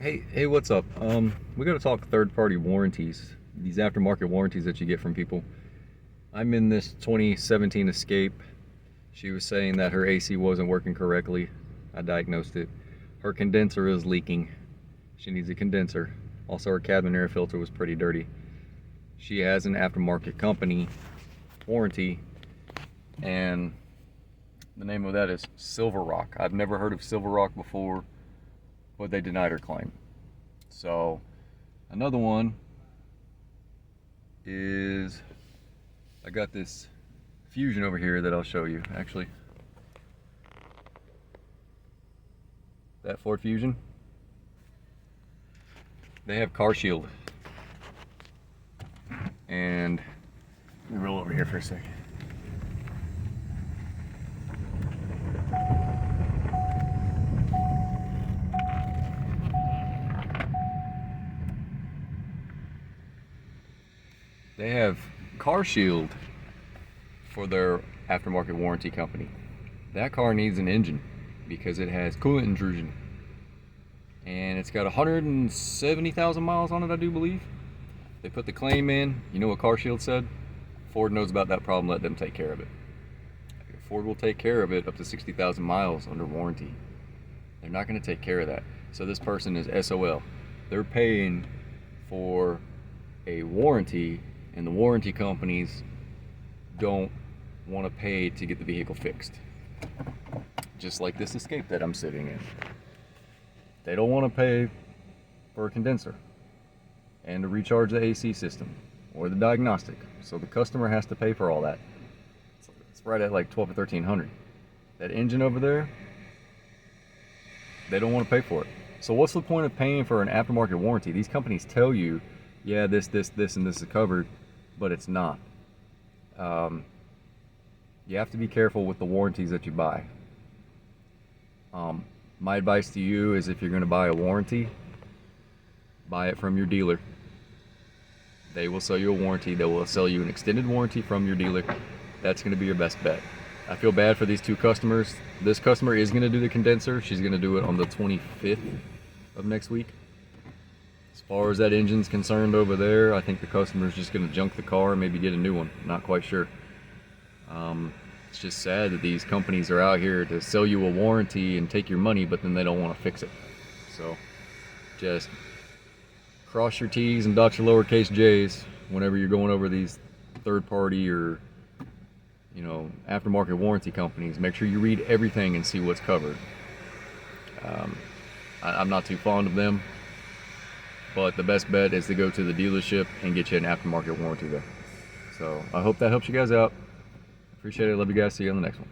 Hey, what's up? We got to talk third-party warranties. These aftermarket warranties that you get from people. I'm in this 2017 Escape. She was saying that her AC wasn't working correctly. I diagnosed it. Her condenser is leaking. She needs a condenser. Also, her cabin air filter was pretty dirty. She has an aftermarket company warranty, and the name of that is Silver Rock. I've never heard of Silver Rock before, but they denied her claim. So another one is I got this Fusion over here that I'll show you. Actually, that Ford Fusion, they have Car Shield, and Let me roll over here for a second. they have Car Shield for their aftermarket warranty company. That car needs an engine because it has coolant intrusion, and it's got 170,000 miles on it, I do believe. They put the claim in. You know what Car Shield said? Ford knows about that problem. Let them take care of it. Ford will take care of it up to 60,000 miles under warranty. They're not going to take care of that. So this person is SOL. They're paying for a warranty, and the warranty companies don't want to pay to get the vehicle fixed. Just like this Escape that I'm sitting in. They don't want to pay for a condenser and to recharge the AC system or the diagnostic. So the customer has to pay for all that. It's right at like 12 or 1300. That engine over there, they don't want to pay for it. So what's the point of paying for an aftermarket warranty? These companies tell you, yeah, this, and this is covered, but it's not. You have to be careful with the warranties that you buy. My advice to you is if you're going to buy a warranty, buy it from your dealer. They will sell you a warranty. They will sell you an extended warranty from your dealer. That's going to be your best bet. I feel bad for these two customers. This customer is going to do the condenser. She's going to do it on the 25th of next week. As far as that engine's concerned over there, I think the customer's just going to junk the car and maybe get a new one. Not quite sure. It's just sad that these companies are out here to sell you a warranty and take your money, but then they don't want to fix it. So just cross your T's and dot your lowercase J's whenever you're going over these third party or aftermarket warranty companies. Make sure you read everything and see what's covered. I'm not too fond of them, but the best bet is to go to the dealership and get you an aftermarket warranty there. So I hope that helps you guys out. Appreciate it. Love you guys. See you on the next one.